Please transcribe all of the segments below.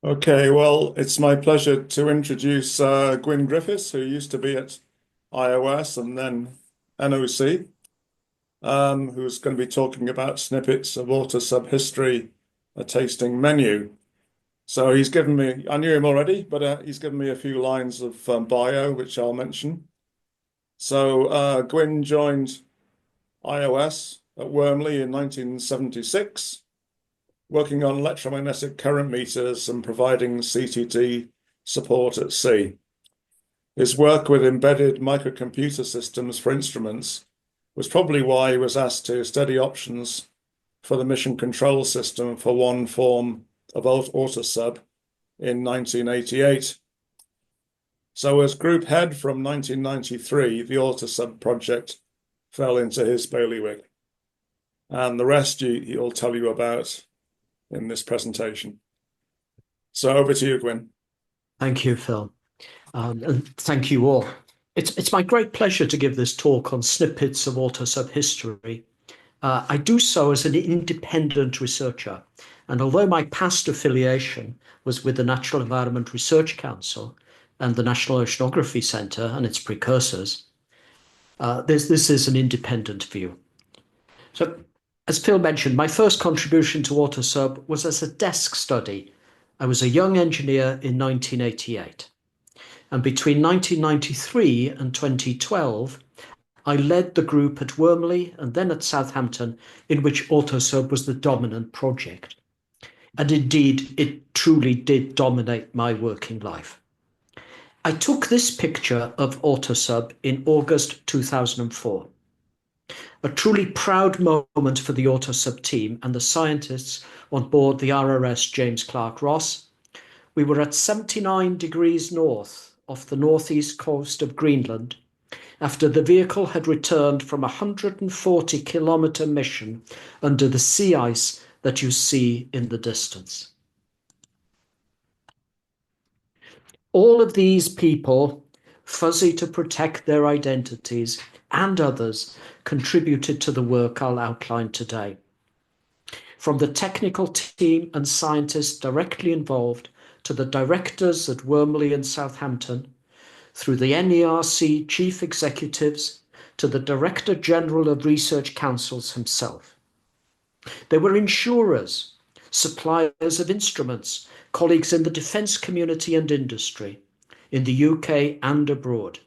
Okay, well, it's my pleasure to introduce Gwyn Griffiths, who used to be at iOS and then NOC, who's going to be talking about snippets of Autosub history, a tasting menu. So he's given me, I knew him already, but he's given me a few lines of bio, which I'll mention. So Gwyn joined iOS at Wormley in 1976, working on electromagnetic current meters and providing CTT support at sea. His work with embedded microcomputer systems for instruments was probably why he was asked to study options for the mission control system for one form of Autosub in 1988. So as group head from 1993, the Autosub project fell into his bailiwick. And the rest he'll tell you about in this presentation. So over to you, Gwyn. Thank you, Phil. And thank you all. It's my great pleasure to give this talk on snippets of Autosub history. I do so as an independent researcher. And although my past affiliation was with the Natural Environment Research Council and the National Oceanography Centre and its precursors, this is an independent view. So, as Phil mentioned, my first contribution to Autosub was as a desk study. I was a young engineer in 1988. And between 1993 and 2012, I led the group at Wormley and then at Southampton, in which Autosub was the dominant project. And indeed, it truly did dominate my working life. I took this picture of Autosub in August 2004. A truly proud moment for the Autosub team and the scientists on board the RRS James Clark Ross. We were at 79 degrees north off the northeast coast of Greenland after the vehicle had returned from a 140-kilometer mission under the sea ice that you see in the distance. All of these people, fuzzy to protect their identities, and others contributed to the work I'll outline today. From the technical team and scientists directly involved to the directors at Wormley and Southampton, through the NERC chief executives to the Director General of Research Councils himself. There were insurers, suppliers of instruments, colleagues in the defence community and industry, in the UK and abroad.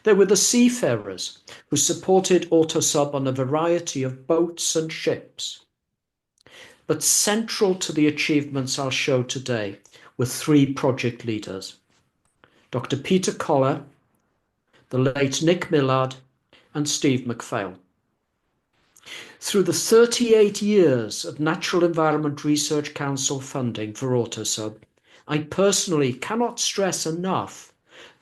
There were the seafarers who supported Autosub on a variety of boats and ships. But central to the achievements I'll show today were three project leaders: Dr. Peter Collar, the late Nick Millard, and Steve MacPhail. Through the 38 years of Natural Environment Research Council funding for Autosub, I personally cannot stress enough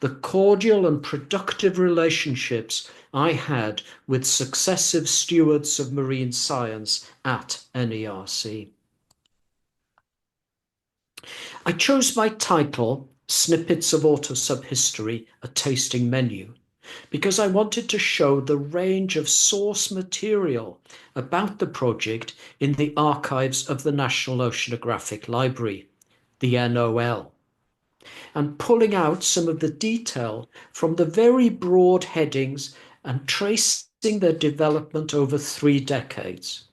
the cordial and productive relationships I had with successive stewards of marine science at NERC. I chose my title, Snippets of Autosub History, a Tasting Menu, because I wanted to show the range of source material about the project in the archives of the National Oceanographic Library, the NOL, and pulling out some of the detail from the very broad headings and tracing their development over 3 decades.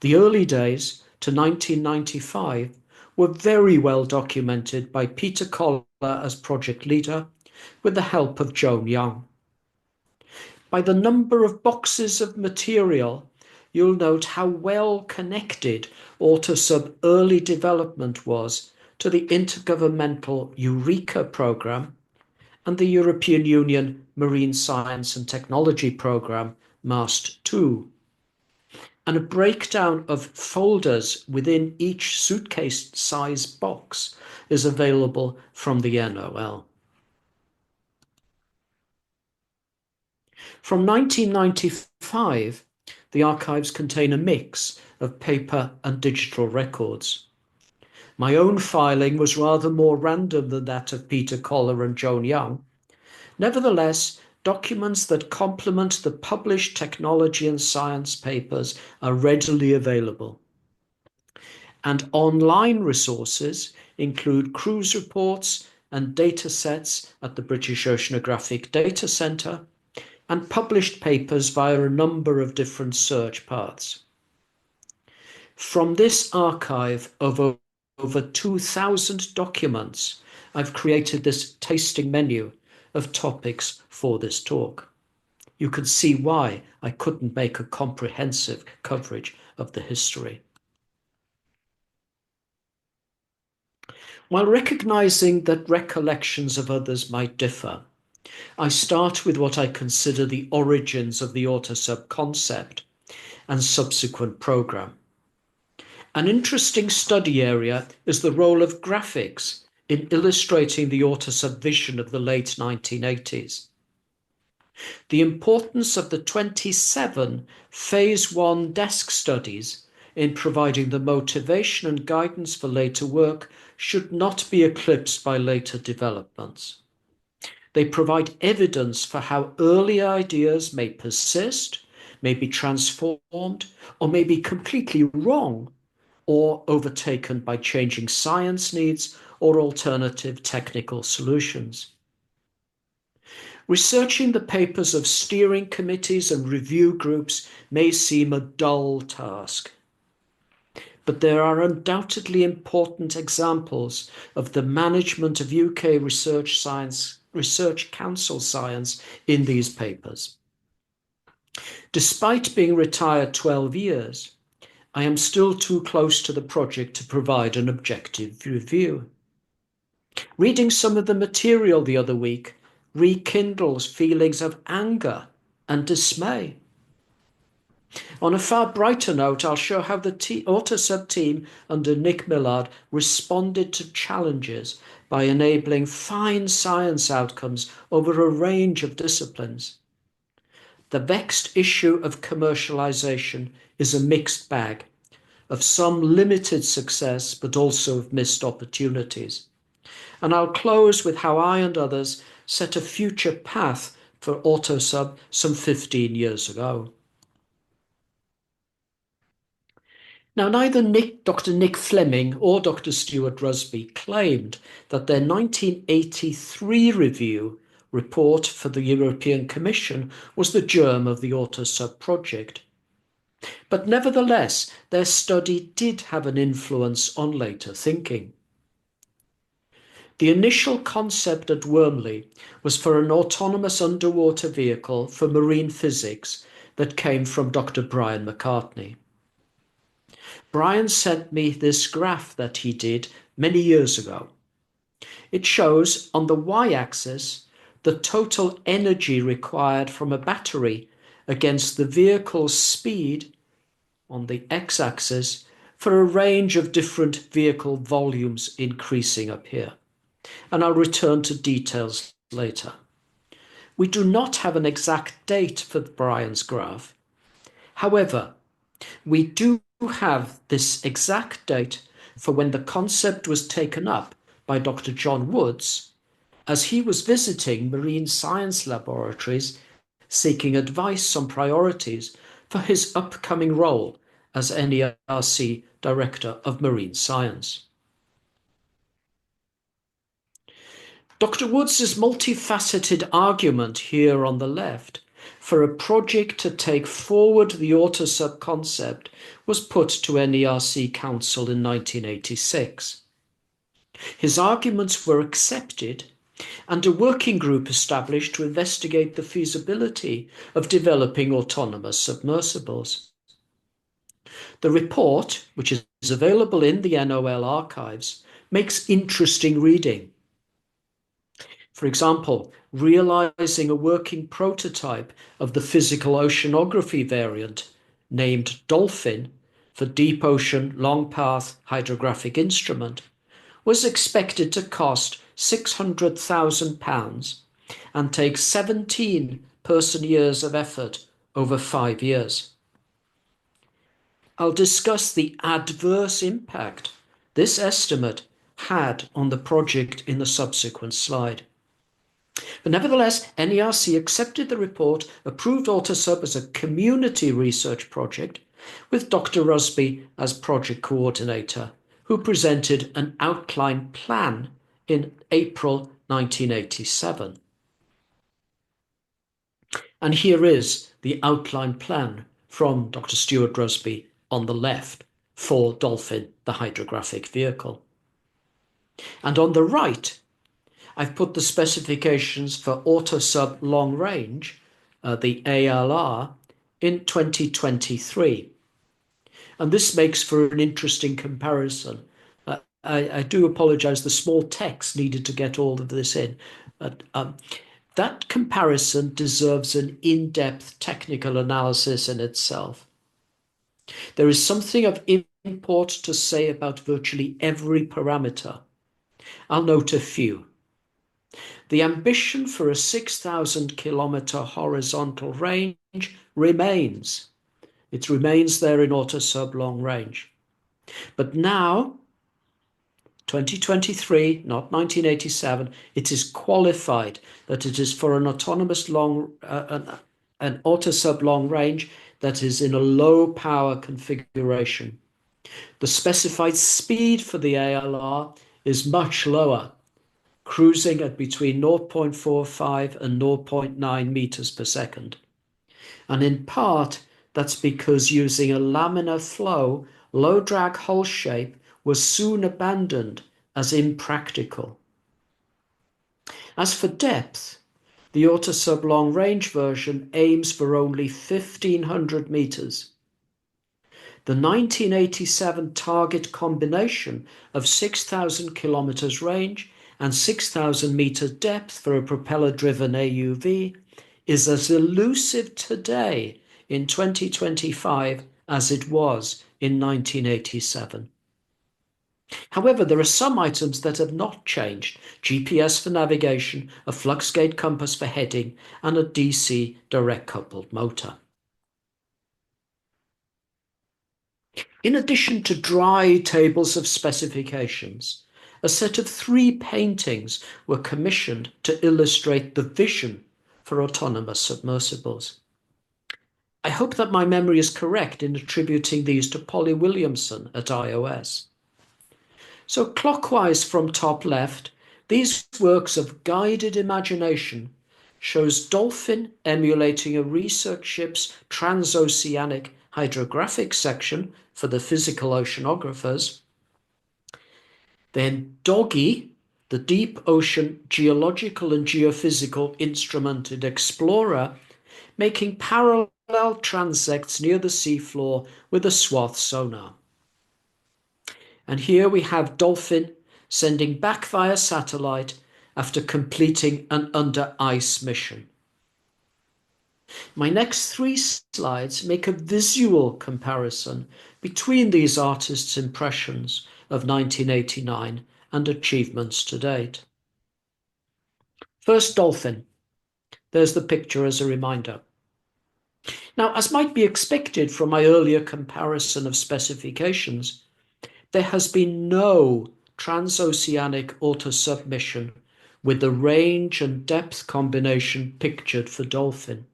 The early days to 1995 were very well documented by Peter Collar as project leader, with the help of Joan Young. By the number of boxes of material, you'll note how well connected Autosub early development was to the Intergovernmental Eureka Programme and the European Union Marine Science and Technology Programme, MAST-2, and a breakdown of folders within each suitcase-size box is available from the NOL. From 1995, the archives contain a mix of paper and digital records. My own filing was rather more random than that of Peter Collar and Joan Young. Nevertheless, documents that complement the published technology and science papers are readily available. And online resources include cruise reports and data sets at the British Oceanographic Data Centre, and published papers via a number of different search paths. From this archive of over 2,000 documents, I've created this tasting menu of topics for this talk. You can see why I couldn't make a comprehensive coverage of the history. While recognizing that recollections of others might differ, I start with what I consider the origins of the Autosub concept and subsequent program. An interesting study area is the role of graphics in illustrating the Autosub vision of the late 1980s. The importance of the 27 Phase 1 desk studies in providing the motivation and guidance for later work should not be eclipsed by later developments. They provide evidence for how early ideas may persist, may be transformed, or may be completely wrong, or overtaken by changing science needs or alternative technical solutions. Researching the papers of steering committees and review groups may seem a dull task, but there are undoubtedly important examples of the management of UK Research Council science in these papers. Despite being retired 12 years, I am still too close to the project to provide an objective review. Reading some of the material the other week rekindles feelings of anger and dismay. On a far brighter note, I'll show how the Autosub team under Nick Millard responded to challenges by enabling fine science outcomes over a range of disciplines. The vexed issue of commercialization is a mixed bag, of some limited success, but also of missed opportunities. And I'll close with how I and others set a future path for Autosub some 15 years ago. Now, neither Dr. Nick Fleming or Dr. Stuart Rusby claimed that their 1983 review report for the European Commission was the germ of the Autosub project. But nevertheless, their study did have an influence on later thinking. The initial concept at Wormley was for an autonomous underwater vehicle for marine physics that came from Dr. Brian McCartney. Brian sent me this graph that he did many years ago. It shows on the y-axis the total energy required from a battery against the vehicle's speed on the x-axis for a range of different vehicle volumes increasing up here. And I'll return to details later. We do not have an exact date for Brian's graph. However, we do have this exact date for when the concept was taken up by Dr. John Woods as he was visiting marine science laboratories seeking advice on priorities for his upcoming role as NERC Director of Marine Science. Dr. Woods' multifaceted argument here on the left for a project to take forward the Autosub concept was put to NERC Council in 1986. His arguments were accepted and a working group established to investigate the feasibility of developing autonomous submersibles. The report, which is available in the NOL archives, makes interesting reading. For example, realizing a working prototype of the physical oceanography variant, named Dolphin, for deep ocean long path hydrographic instrument, was expected to cost £600,000 and take 17 person-years of effort over 5 years. I'll discuss the adverse impact this estimate had on the project in the subsequent slide. But nevertheless, NERC accepted the report, approved Autosub as a community research project, with Dr. Rusby as project coordinator who presented an outline plan in April 1987. And here is the outline plan from Dr. Stuart Rusby on the left for Dolphin, the hydrographic vehicle. And on the right, I've put the specifications for Autosub long range, the ALR, in 2023. And this makes for an interesting comparison. I do apologize, the small text needed to get all of this in. But, that comparison deserves an in-depth technical analysis in itself. There is something of import to say about virtually every parameter. I'll note a few. The ambition for a 6,000 kilometer horizontal range remains. It remains there in Autosub long range. But now, 2023, not 1987, it is qualified that it is for an autonomous an Autosub long range that is in a low power configuration. The specified speed for the ALR is much lower, cruising at between 0.45 and 0.9 meters per second. And in part, that's because using a laminar flow, low drag hull shape was soon abandoned as impractical. As for depth, the Autosub long range version aims for only 1,500 meters. The 1987 target combination of 6,000 kilometers range and 6,000 meter depth for a propeller-driven AUV is as elusive today in 2025 as it was in 1987. However, there are some items that have not changed: GPS for navigation, a flux gate compass for heading, and a DC direct coupled motor. In addition to dry tables of specifications, a set of 3 paintings were commissioned to illustrate the vision for autonomous submersibles. I hope that my memory is correct in attributing these to Polly Williamson at iOS. So clockwise from top left, these works of guided imagination shows Dolphin emulating a research ship's transoceanic hydrographic section for the physical oceanographers. Then Doggy, the deep ocean geological and geophysical instrumented explorer, making parallel transects near the seafloor with a swath sonar. And here we have Dolphin sending back via satellite after completing an under ice mission. My next 3 slides make a visual comparison between these artists' impressions of 1989 and achievements to date. First, Dolphin. There's the picture as a reminder. Now, as might be expected from my earlier comparison of specifications, there has been no transoceanic Autosub mission with the range and depth combination pictured for Dolphin.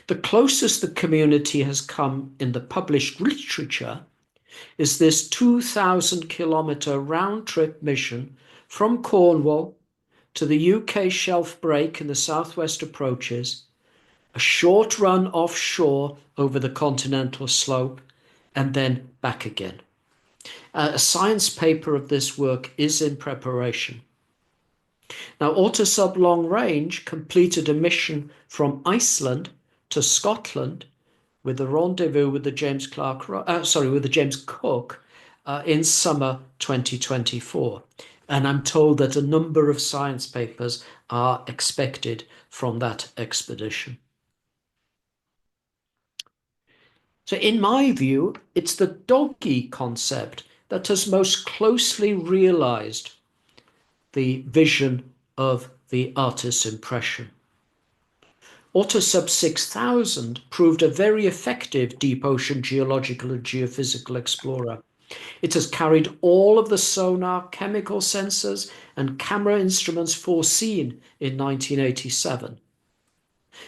The closest the community has come in the published literature is this 2,000 kilometer round-trip mission from Cornwall to the UK shelf break in the southwest approaches, a short run offshore over the continental slope, and then back again. A science paper of this work is in preparation. Now, Autosub long range completed a mission from Iceland to Scotland with a rendezvous with the James Cook in summer 2024. And I'm told that a number of science papers are expected from that expedition. So in my view, it's the Doggy concept that has most closely realized the vision of the artist's impression. Autosub 6000 proved a very effective deep ocean geological and geophysical explorer. It has carried all of the sonar, chemical sensors, and camera instruments foreseen in 1987.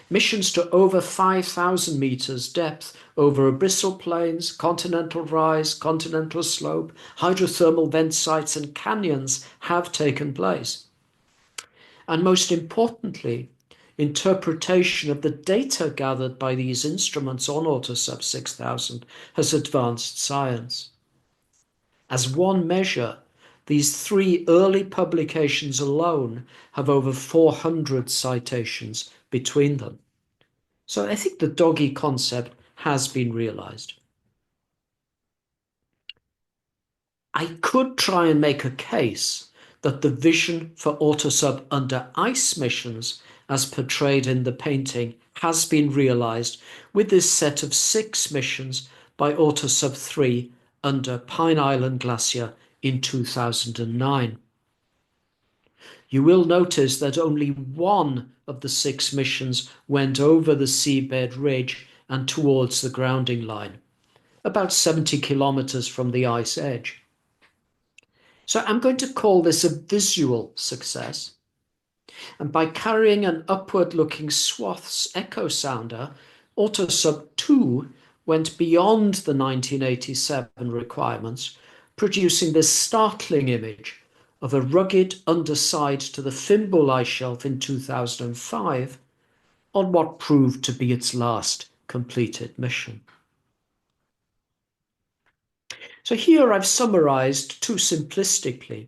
Missions to over 5,000 meters depth over abyssal plains, continental rise, continental slope, hydrothermal vent sites and canyons have taken place. And most importantly, interpretation of the data gathered by these instruments on Autosub 6000 has advanced science. As one measure, these 3 early publications alone have over 400 citations between them. So I think the doggy concept has been realized. I could try and make a case that the vision for Autosub under ice missions, as portrayed in the painting, has been realized with this set of 6 missions by Autosub 3 under Pine Island Glacier in 2009. You will notice that only 1 of the 6 missions went over the seabed ridge and towards the grounding line, about 70 kilometers from the ice edge. So I'm going to call this a visual success. And by carrying an upward-looking swaths echo sounder, Autosub 2 went beyond the 1987 requirements, producing this startling image of a rugged underside to the Fimbul ice shelf in 2005 on what proved to be its last completed mission. So here I've summarized too simplistically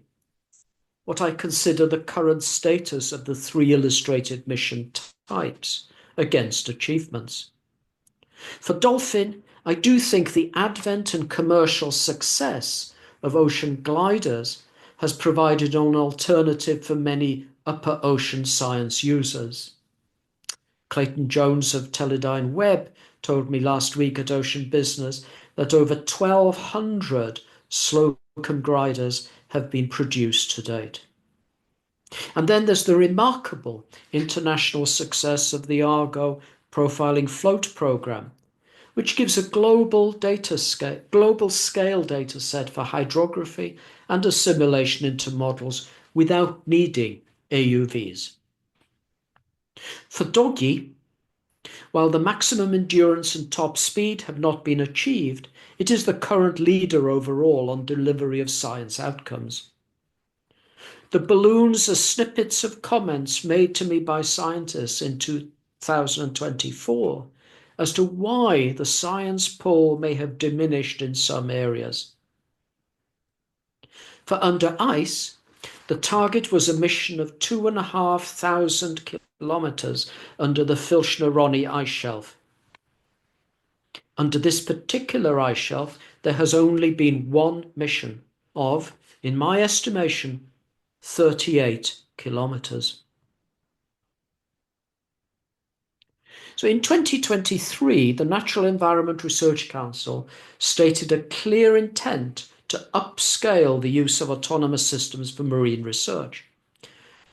what I consider the current status of the 3 illustrated mission types against achievements. For Dolphin, I do think the advent and commercial success of ocean gliders has provided an alternative for many upper ocean science users. Clayton Jones of Teledyne Web told me last week at Ocean Business that over 1,200 Slocum gliders have been produced to date. And then there's the remarkable international success of the Argo Profiling Float program, which gives a global scale data set for hydrography and assimilation into models without needing AUVs. For Doggy, while the maximum endurance and top speed have not been achieved, it is the current leader overall on delivery of science outcomes. The balloons are snippets of comments made to me by scientists in 2024 as to why the science pull may have diminished in some areas. For under ice, the target was a mission of 2,500 kilometers under the Filchner-Ronne ice shelf. Under this particular ice shelf, there has only been 1 mission of, in my estimation, 38 kilometers. So in 2023, the Natural Environment Research Council stated a clear intent to upscale the use of autonomous systems for marine research.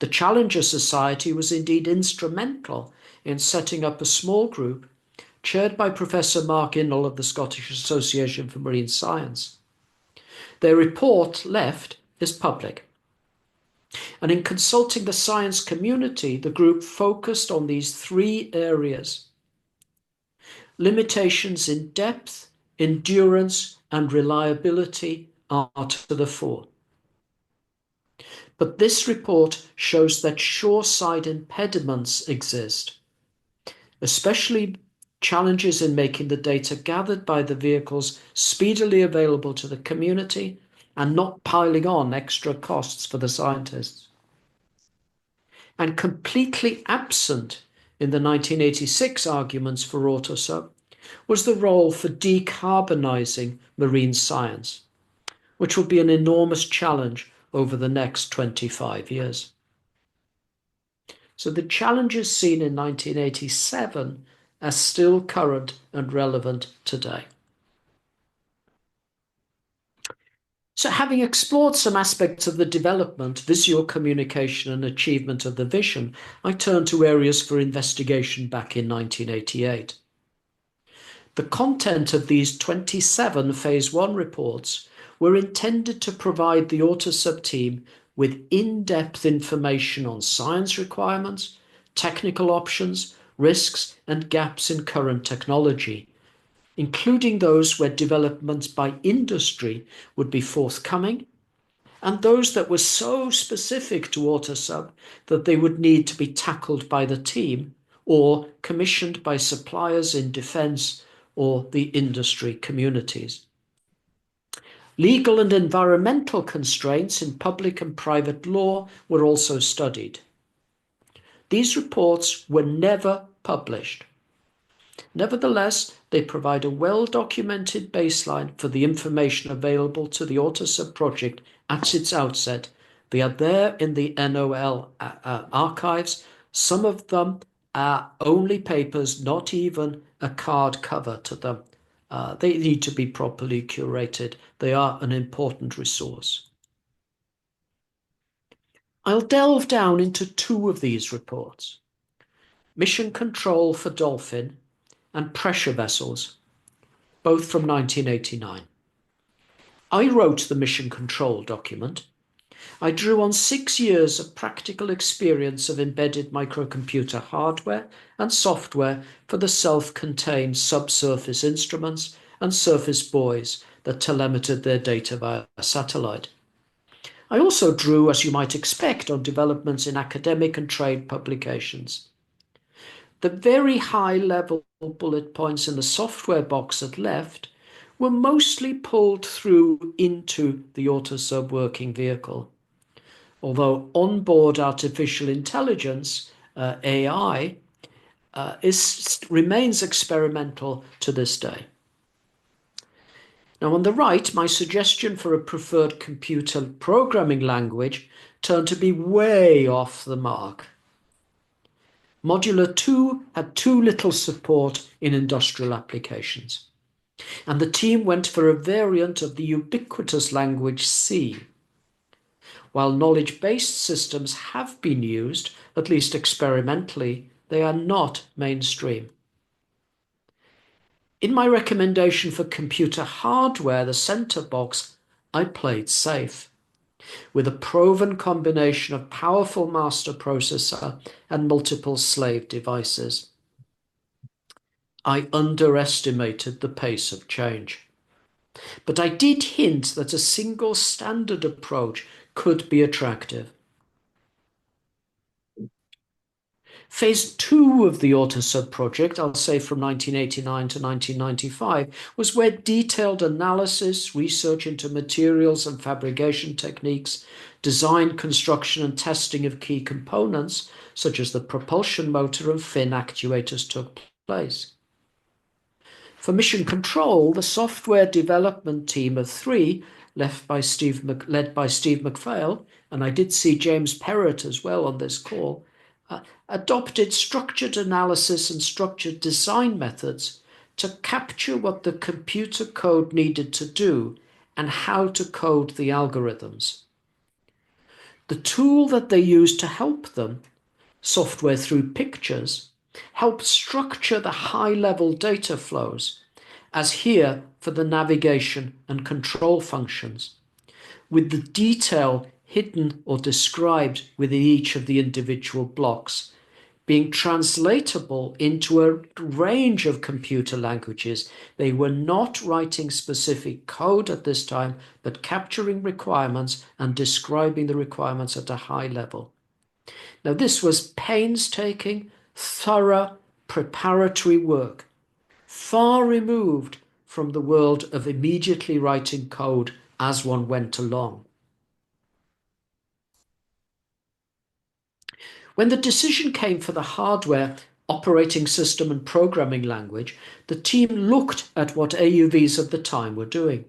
The Challenger Society was indeed instrumental in setting up a small group chaired by Professor Mark Innell of the Scottish Association for Marine Science. Their report, Left, is public. And in consulting the science community, the group focused on these 3 areas: limitations in depth, endurance, and reliability are to the fore. But this report shows that shoreside impediments exist, especially challenges in making the data gathered by the vehicles speedily available to the community and not piling on extra costs for the scientists. And completely absent in the 1986 arguments for Autosub was the role for decarbonizing marine science, which will be an enormous challenge over the next 25 years. So the challenges seen in 1987 are still current and relevant today. So having explored some aspects of the development, visual communication and achievement of the vision, I turn to areas for investigation back in 1988. The content of these 27 Phase 1 reports were intended to provide the Autosub team with in-depth information on science requirements, technical options, risks and gaps in current technology, including those where developments by industry would be forthcoming, and those that were so specific to Autosub that they would need to be tackled by the team or commissioned by suppliers in defence or the industry communities. Legal and environmental constraints in public and private law were also studied. These reports were never published. Nevertheless, they provide a well-documented baseline for the information available to the Autosub project at its outset. They are there in the NOL archives. Some of them are only papers, not even a card cover to them. They need to be properly curated. They are an important resource. I'll delve down into two of these reports. Mission Control for Dolphin and Pressure Vessels, both from 1989. I wrote the Mission Control document. I drew on 6 years of practical experience of embedded microcomputer hardware and software for the self-contained subsurface instruments and surface buoys that telemetered their data via satellite. I also drew, as you might expect, on developments in academic and trade publications. The very high-level bullet points in the software box at left were mostly pulled through into the Autosub working vehicle. Although onboard artificial intelligence, AI, remains experimental to this day. Now on the right, my suggestion for a preferred computer programming language turned to be way off the mark. Modular 2 had too little support in industrial applications, and the team went for a variant of the ubiquitous language C. While knowledge-based systems have been used, at least experimentally, they are not mainstream. In my recommendation for computer hardware, the center box, I played safe, with a proven combination of powerful master processor and multiple slave devices. I underestimated the pace of change. But I did hint that a single standard approach could be attractive. Phase 2 of the Autosub project, I'll say from 1989 to 1995, was where detailed analysis, research into materials and fabrication techniques, design, construction and testing of key components, such as the propulsion motor and fin actuators, took place. For Mission Control, the software development team of 3, led by Steve McPhail, and I did see James Perrott as well on this call, adopted structured analysis and structured design methods to capture what the computer code needed to do and how to code the algorithms. The tool that they used to help them, software through pictures, helped structure the high-level data flows, as here for the navigation and control functions, with the detail hidden or described within each of the individual blocks, being translatable into a range of computer languages. They were not writing specific code at this time, but capturing requirements and describing the requirements at a high level. Now, this was painstaking, thorough, preparatory work, far removed from the world of immediately writing code as one went along. When the decision came for the hardware, operating system and programming language, the team looked at what AUVs of the time were doing.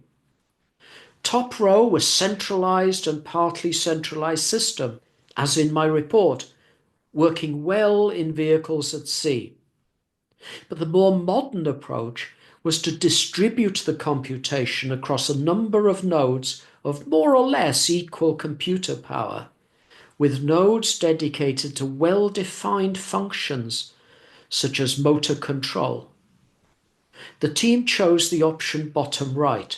Top row was centralized and partly centralized system, as in my report, working well in vehicles at sea. But the more modern approach was to distribute the computation across a number of nodes of more or less equal computer power, with nodes dedicated to well-defined functions such as motor control. The team chose the option bottom right,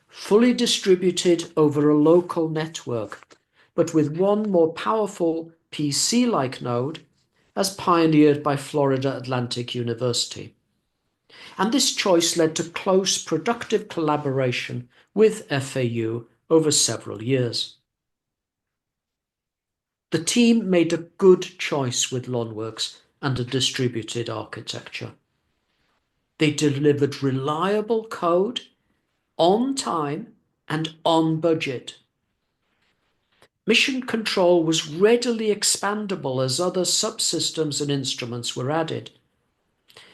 fully distributed over a local network, but with one more powerful PC-like node as pioneered by Florida Atlantic University. And this choice led to close, productive collaboration with FAU over several years. The team made a good choice with Lonworks and a distributed architecture. They delivered reliable code on time and on budget. Mission control was readily expandable as other subsystems and instruments were added.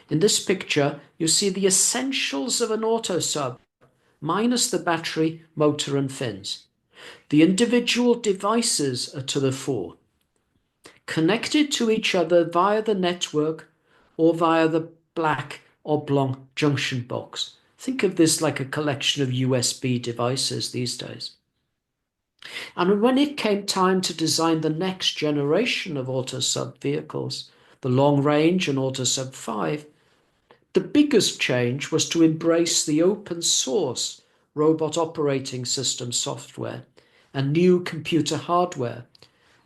In this picture, you see the essentials of an Autosub, minus the battery, motor and fins. The individual devices are to the fore, connected to each other via the network or via the black oblong junction box. Think of this like a collection of USB devices these days. And when it came time to design the next generation of Autosub vehicles, the long range and Autosub 5, the biggest change was to embrace the open source robot operating system software and new computer hardware,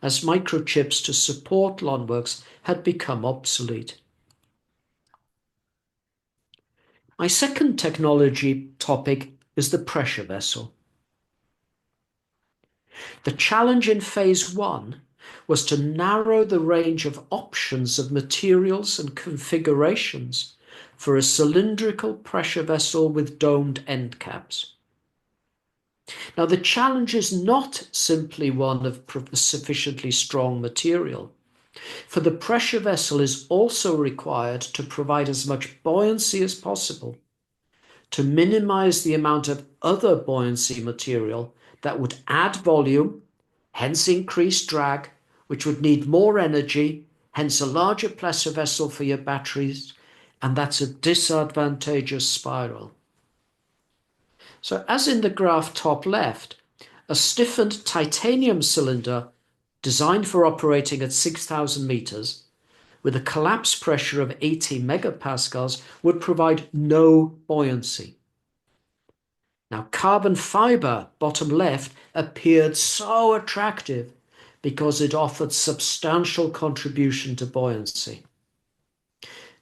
as microchips to support Lonworks had become obsolete. My second technology topic is the pressure vessel. The challenge in phase 1 was to narrow the range of options of materials and configurations for a cylindrical pressure vessel with domed end caps. Now, the challenge is not simply one of sufficiently strong material, for the pressure vessel is also required to provide as much buoyancy as possible, to minimize the amount of other buoyancy material that would add volume, hence increase drag, which would need more energy, hence a larger pressure vessel for your batteries, and that's a disadvantageous spiral. So as in the graph top left, a stiffened titanium cylinder designed for operating at 6,000 meters with a collapse pressure of 80 megapascals would provide no buoyancy. Now, carbon fiber, bottom left, appeared so attractive because it offered substantial contribution to buoyancy.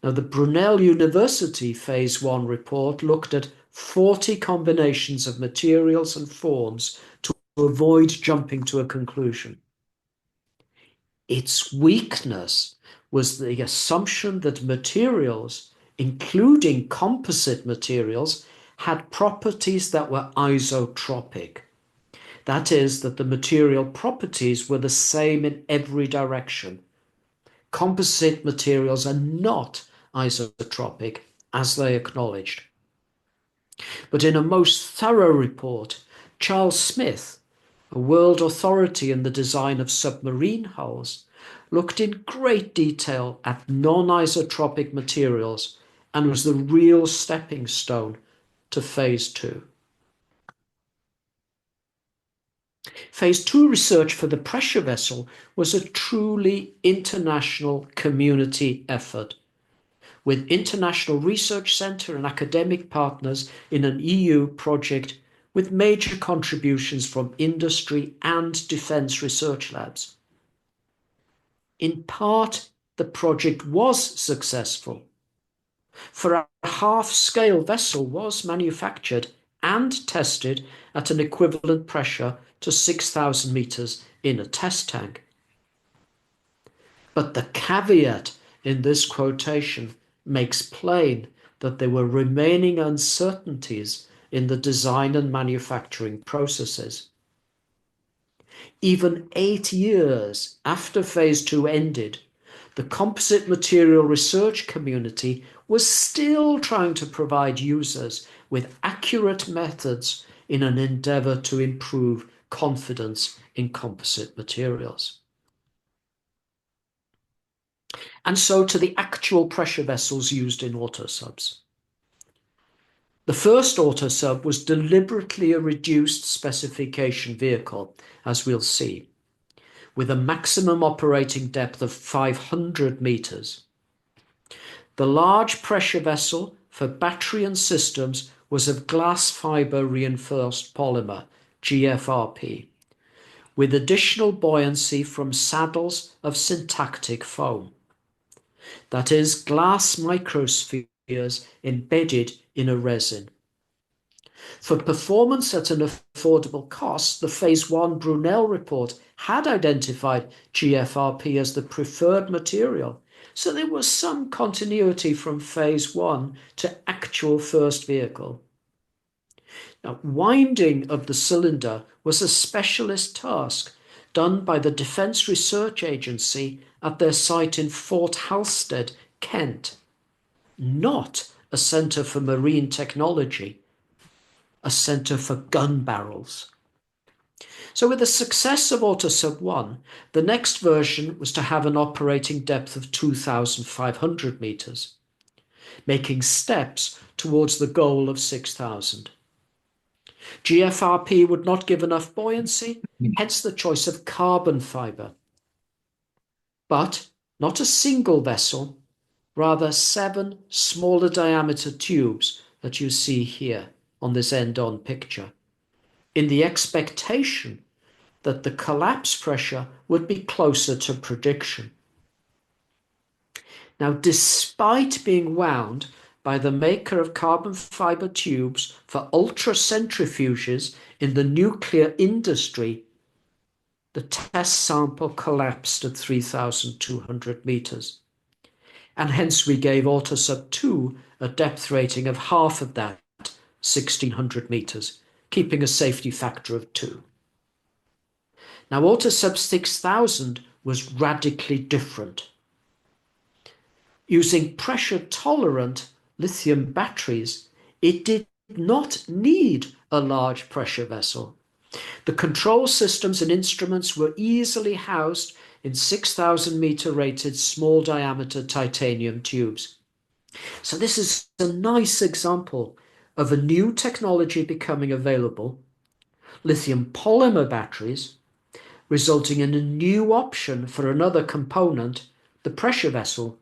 Now, the Brunel University Phase 1 report looked at 40 combinations of materials and forms to avoid jumping to a conclusion. Its weakness was the assumption that materials, including composite materials, had properties that were isotropic. That is, that the material properties were the same in every direction. Composite materials are not isotropic, as they acknowledged. But in a most thorough report, Charles Smith, a world authority in the design of submarine hulls, looked in great detail at non-isotropic materials and was the real stepping stone to phase 2. Phase 2 research for the pressure vessel was a truly international community effort, with International Research Centre and academic partners in an EU project with major contributions from industry and defence research labs. In part, the project was successful, for a half-scale vessel was manufactured and tested at an equivalent pressure to 6,000 meters in a test tank. But the caveat in this quotation makes plain that there were remaining uncertainties in the design and manufacturing processes. Even 8 years after phase 2 ended, the composite material research community was still trying to provide users with accurate methods in an endeavor to improve confidence in composite materials. And so to the actual pressure vessels used in Autosubs. The first Autosub was deliberately a reduced specification vehicle, as we'll see, with a maximum operating depth of 500 meters. The large pressure vessel for battery and systems was of glass fiber reinforced polymer, GFRP, with additional buoyancy from saddles of syntactic foam. that is, glass microspheres embedded in a resin. For performance at an affordable cost, the Phase 1 Brunel report had identified GFRP as the preferred material, so there was some continuity from Phase 1 to actual first vehicle. Now, winding of the cylinder was a specialist task done by the Defence Research Agency at their site in Fort Halstead, Kent, not a centre for marine technology, a centre for gun barrels. So with the success of Autosub 1, the next version was to have an operating depth of 2,500 metres, making steps towards the goal of 6,000. GFRP would not give enough buoyancy, hence the choice of carbon fibre. But not a single vessel, rather 7 smaller diameter tubes that you see here on this end-on picture, in the expectation that the collapse pressure would be closer to prediction. Now, despite being wound by the maker of carbon fibre tubes for ultracentrifuges in the nuclear industry, the test sample collapsed at 3,200 metres. And hence we gave Autosub 2 a depth rating of half of that, 1,600 metres, keeping a safety factor of 2. Now, Autosub 6,000 was radically different. Using pressure-tolerant lithium batteries, it did not need a large pressure vessel. The control systems and instruments were easily housed in 6,000 metre rated small diameter titanium tubes. So this is a nice example of a new technology becoming available, lithium polymer batteries, resulting in a new option for another component, the pressure vessel,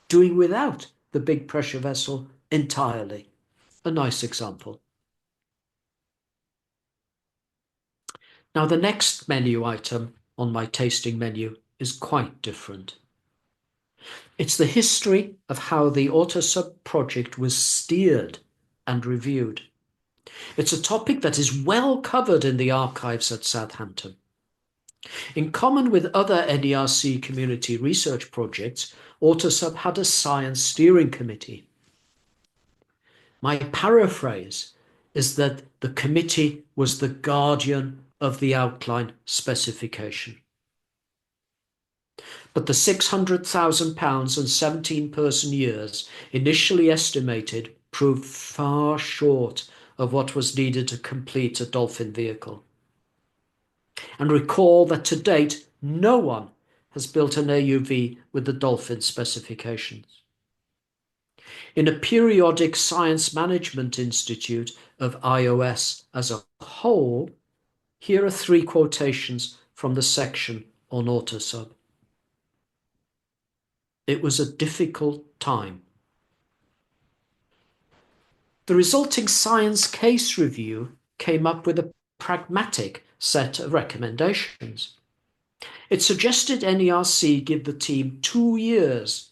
doing without the big pressure vessel entirely. A nice example. Now, the next menu item on my tasting menu is quite different. It's the history of how the Autosub project was steered and reviewed. It's a topic that is well covered in the archives at Southampton. In common with other NERC community research projects, Autosub had a science steering committee. My paraphrase is that the committee was the guardian of the outline specification. But the £600,000 and 17 person years initially estimated proved far short of what was needed to complete a dolphin vehicle. And recall that to date, no one has built an AUV with the dolphin specifications. In a periodic Science Management Institute of iOS as a whole, here are 3 quotations from the section on Autosub. It was a difficult time. The resulting science case review came up with a pragmatic set of recommendations. It suggested NERC give the team 2 years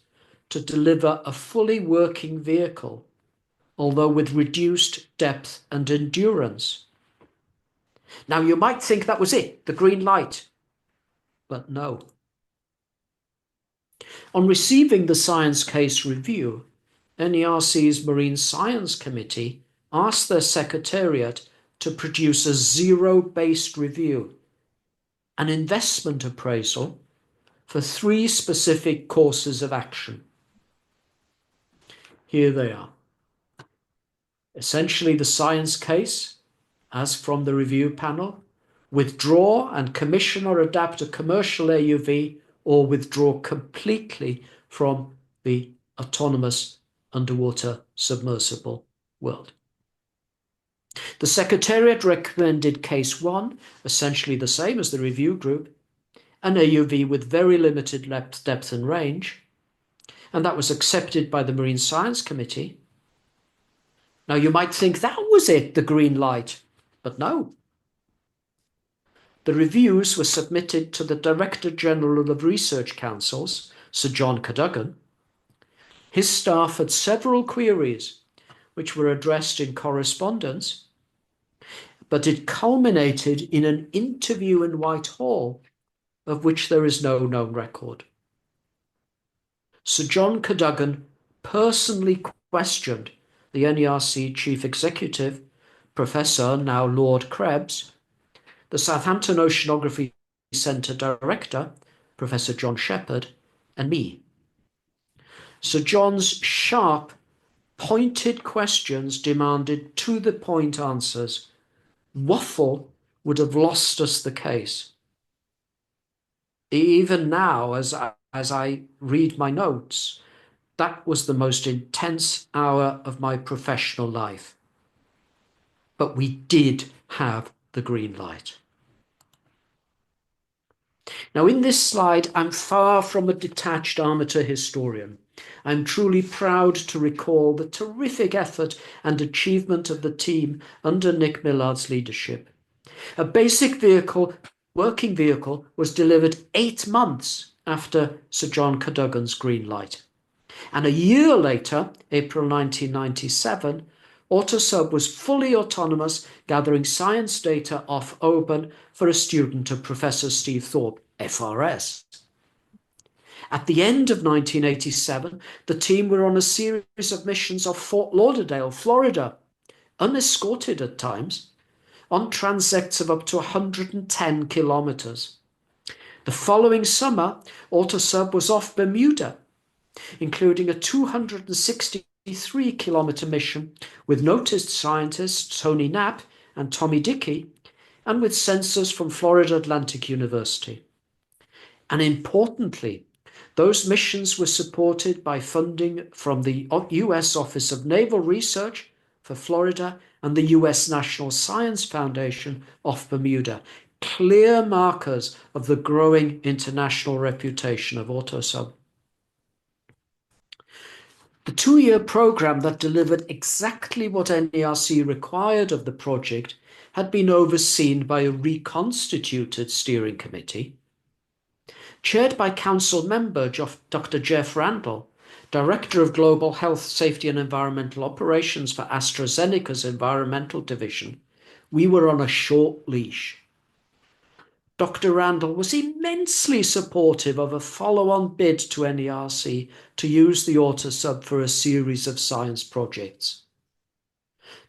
to deliver a fully working vehicle, although with reduced depth and endurance. Now, you might think that was it, the green light, but no. On receiving the science case review, NERC's Marine Science Committee asked their secretariat to produce a zero-based review, an investment appraisal for 3 specific courses of action. Here they are. Essentially, the science case, as from the review panel: withdraw and commission or adapt a commercial AUV, or withdraw completely from the autonomous underwater submersible world. The Secretariat recommended Case 1, essentially the same as the review group, an AUV with very limited depth and range, and that was accepted by the Marine Science Committee. Now, you might think that was it, the green light, but no. The reviews were submitted to the Director General of Research Councils, Sir John Cadogan, His staff had several queries which were addressed in correspondence, but it culminated in an interview in Whitehall of which there is no known record. Sir John Cadogan personally questioned the NERC Chief Executive, Professor, now Lord Krebs, the Southampton Oceanography Centre Director, Professor John Shepherd, and me. Sir John's sharp, pointed questions demanded to-the-point answers. Waffle would have lost us the case. Even now, as I read my notes, that was the most intense hour of my professional life. But we did have the green light. Now, in this slide, I'm far from a detached amateur historian. I'm truly proud to recall the terrific effort and achievement of the team under Nick Millard's leadership. A basic working vehicle was delivered 8 months after Sir John Cadogan's green light. And a year later, April 1997, Autosub was fully autonomous, gathering science data off Oban for a student of Professor Steve Thorpe, FRS. At the end of 1987, the team were on a series of missions off Fort Lauderdale, Florida, unescorted at times, on transects of up to 110 kilometers. The following summer, Autosub was off Bermuda, including a 263-kilometer mission with noticed scientists Tony Knapp and Tommy Dickey, and with sensors from Florida Atlantic University. And importantly, those missions were supported by funding from the US Office of Naval Research for Florida and the US National Science Foundation off Bermuda, clear markers of the growing international reputation of Autosub. The 2-year program that delivered exactly what NERC required of the project had been overseen by a reconstituted steering committee, chaired by council member Dr. Jeff Randall, Director of Global Health, Safety and Environmental Operations for AstraZeneca's Environmental Division. We were on a short leash. Dr. Randall was immensely supportive of a follow-on bid to NERC to use the Autosub for a series of science projects.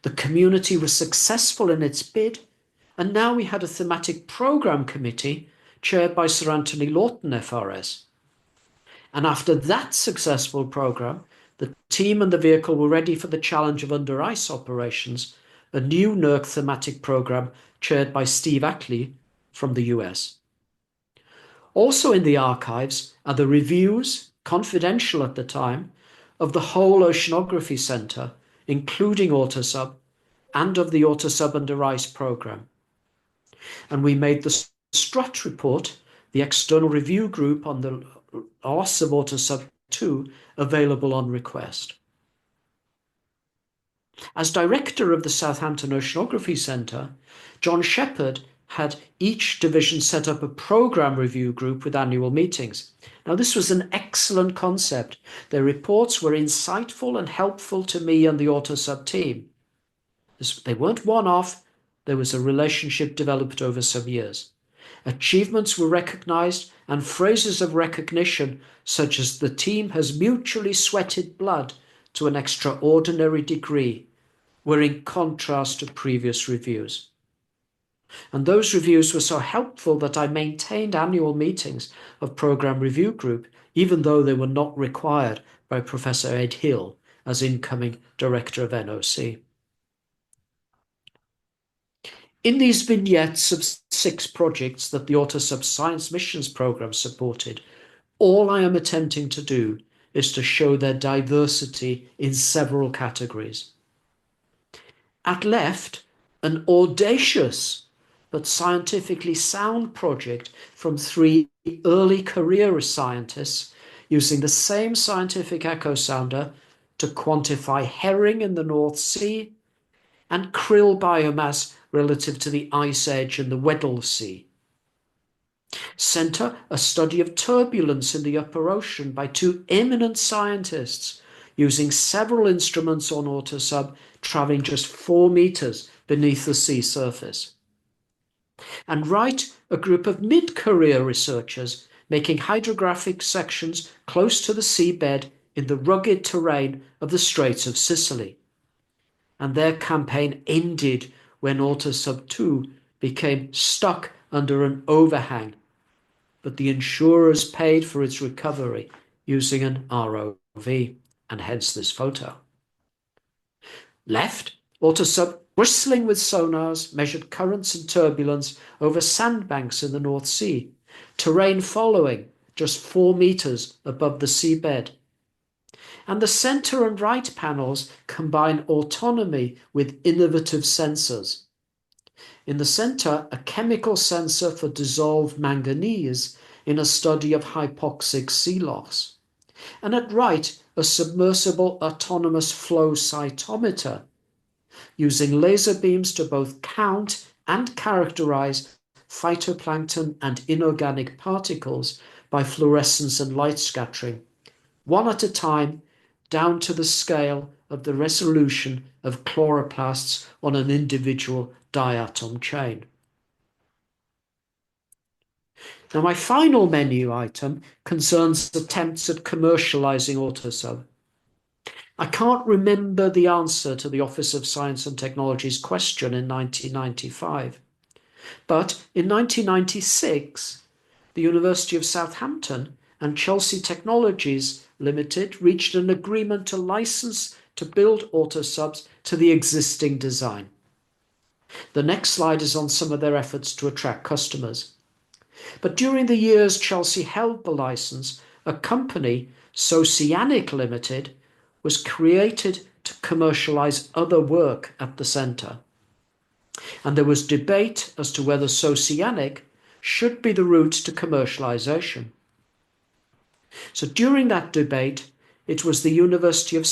The community was successful in its bid, and now we had a thematic program committee chaired by Sir Anthony Lawton, FRS. And after that successful program, the team and the vehicle were ready for the challenge of under ice operations, a new NERC thematic program chaired by Steve Ackley from the US. Also in the archives are the reviews, confidential at the time, of the whole Oceanography Centre, including Autosub, and of the Autosub under ice program. And we made the Strut report, the external review group on the loss of Autosub 2, available on request. As director of the Southampton Oceanography Centre, John Shepherd had each division set up a program review group with annual meetings. Now, this was an excellent concept. Their reports were insightful and helpful to me and the Autosub team. They weren't one-off. There was a relationship developed over some years. Achievements were recognised, and phrases of recognition such as "the team has mutually sweated blood to an extraordinary degree" were in contrast to previous reviews. And those reviews were so helpful that I maintained annual meetings of Programme Review Group, even though they were not required by Professor Ed Hill as incoming Director of NOC. In these vignettes of 6 projects that the Autosub Science Missions Programme supported, all I am attempting to do is to show their diversity in several categories. At left, an audacious but scientifically sound project from 3 early career scientists using the same scientific echo sounder to quantify herring in the North Sea and krill biomass relative to the ice edge in the Weddell Sea. Centre, a study of turbulence in the upper ocean by 2 eminent scientists, using several instruments on Autosub traveling just 4 meters beneath the sea surface. And right, a group of mid-career researchers making hydrographic sections close to the seabed in the rugged terrain of the Straits of Sicily. And their campaign ended when Autosub 2 became stuck under an overhang, but the insurers paid for its recovery using an ROV, and hence this photo. Left, Autosub, bristling with sonars, measured currents and turbulence over sandbanks in the North Sea, terrain following just 4 meters above the seabed. And the center and right panels combine autonomy with innovative sensors. In the center, a chemical sensor for dissolved manganese in a study of hypoxic sea loss. And at right, a submersible autonomous flow cytometer using laser beams to both count and characterize phytoplankton and inorganic particles by fluorescence and light scattering, one at a time, down to the scale of the resolution of chloroplasts on an individual diatom chain. Now, my final menu item concerns attempts at commercializing Autosub. I can't remember the answer to the Office of Science and Technology's question in 1995, but in 1996, the University of Southampton and Chelsea Technologies Limited reached an agreement to license to build Autosubs to the existing design. The next slide is on some of their efforts to attract customers. But during the years Chelsea held the license, a company, Oceanography Limited, was created to commercialize other work at the centre. And there was debate as to whether Oceanic should be the route to commercialization. So during that debate, it was as the University of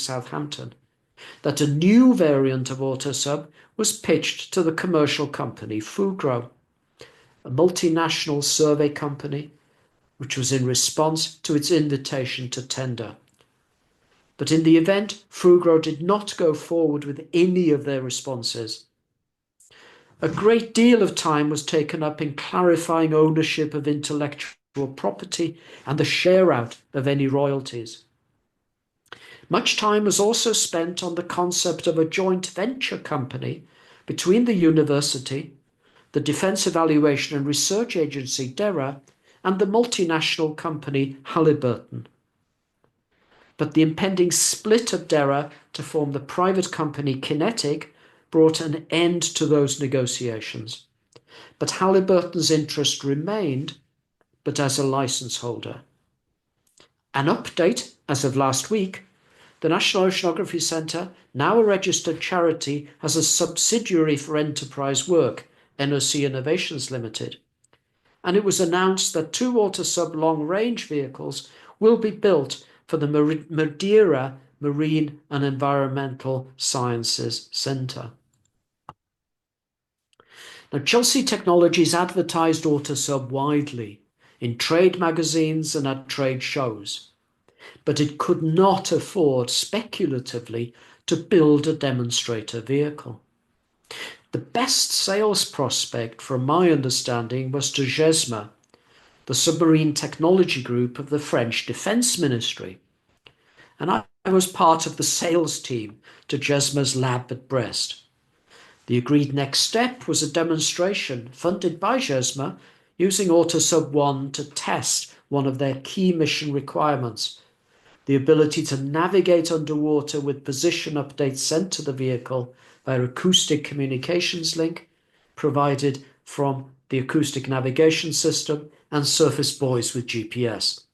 Southampton that a new variant of Autosub was pitched to the commercial company Fugro, a multinational survey company which was in response to its invitation to tender. But in the event, Fugro did not go forward with any of their responses. A great deal of time was taken up in clarifying ownership of intellectual property and the share out of any royalties. Much time was also spent on the concept of a joint venture company between the university, the Defence Evaluation and Research Agency DERA, and the multinational company Halliburton. But the impending split of DERA to form the private company Kinetic brought an end to those negotiations. But Halliburton's interest remained, but as a license holder. An update, as of last week, the National Oceanography Centre, now a registered charity, has a subsidiary for enterprise work, NOC Innovations Limited. And it was announced that 2 Autosub long-range vehicles will be built for the Madeira Marine and Environmental Sciences Centre. Now, Chelsea Technologies advertised Autosub widely in trade magazines and at trade shows, but it could not afford speculatively to build a demonstrator vehicle. The best sales prospect, from my understanding, was to GESMA, the submarine technology group of the French Defence Ministry. And I was part of the sales team to GESMA's lab at Brest. The agreed next step was a demonstration funded by GESMA using Autosub 1 to test one of their key mission requirements, the ability to navigate underwater with position updates sent to the vehicle by an acoustic communications link provided from the acoustic navigation system and surface buoys with GPS.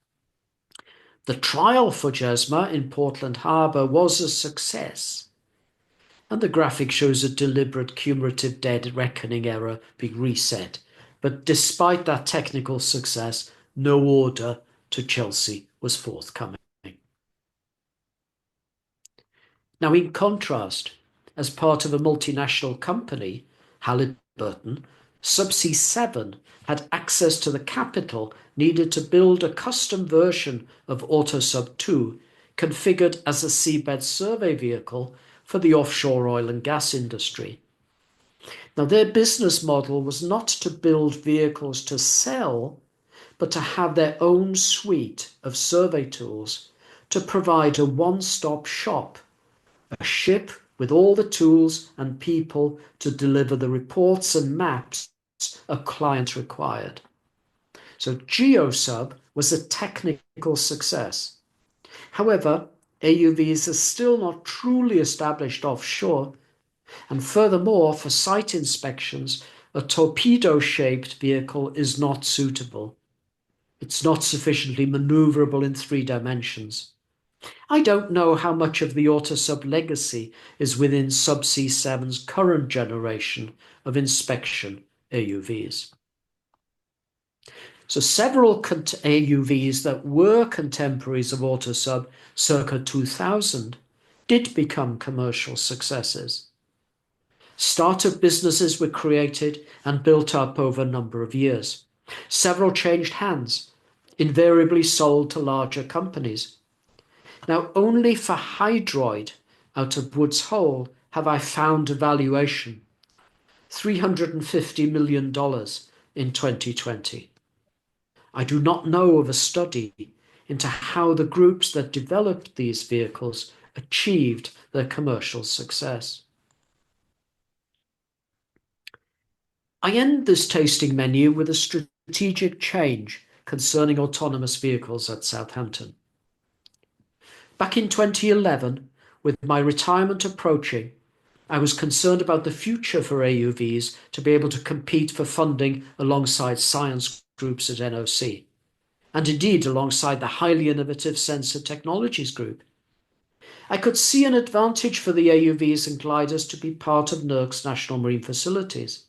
The trial for GESMA in Portland Harbour was a success, and the graphic shows a deliberate cumulative dead reckoning error being reset. But despite that technical success, no order to Chelsea was forthcoming. Now, in contrast, as part of a multinational company, Halliburton, Subsea 7 had access to the capital needed to build a custom version of Autosub 2, configured as a seabed survey vehicle for the offshore oil and gas industry. Now, their business model was not to build vehicles to sell, but to have their own suite of survey tools to provide a one-stop shop, a ship with all the tools and people to deliver the reports and maps a client required. So GeoSub was a technical success. However, AUVs are still not truly established offshore, and furthermore, for site inspections, a torpedo-shaped vehicle is not suitable. It's not sufficiently maneuverable in 3 dimensions. I don't know how much of the Autosub legacy is within Subsea 7's current generation of inspection AUVs. So several AUVs that were contemporaries of Autosub circa 2000 did become commercial successes. Startup businesses were created and built up over a number of years. Several changed hands, invariably sold to larger companies. Now, only for Hydroid out of Woods Hole have I found a valuation, $350 million in 2020. I do not know of a study into how the groups that developed these vehicles achieved their commercial success. I end this tasting menu with a strategic change concerning autonomous vehicles at Southampton. Back in 2011, with my retirement approaching, I was concerned about the future for AUVs to be able to compete for funding alongside science groups at NOC, and indeed alongside the highly innovative Sensor Technologies Group. I could see an advantage for the AUVs and gliders to be part of NERC's National Marine Facilities.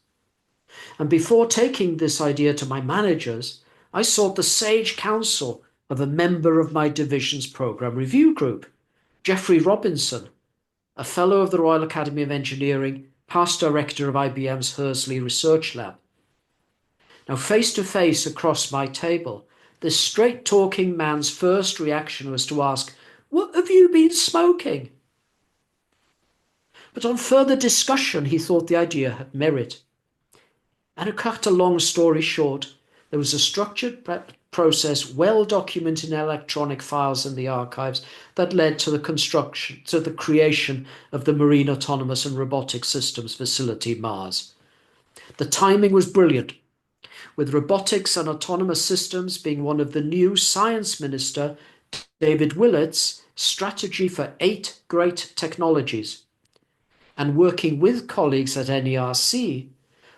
And before taking this idea to my managers, I sought the sage counsel of a member of my division's programme review group, Geoffrey Robinson, a Fellow of the Royal Academy of Engineering, past director of IBM's Hursley Research Lab. Now, face to face across my table, this straight-talking man's first reaction was to ask, "What have you been smoking?" But on further discussion, he thought the idea had merit. And to cut a long story short, there was a structured process well documented in electronic files in the archives that led to the creation of the Marine Autonomous and Robotic Systems Facility, MARS. The timing was brilliant, with robotics and autonomous systems being one of the new Science Minister David Willett's strategy for 8 great technologies. And working with colleagues at NERC,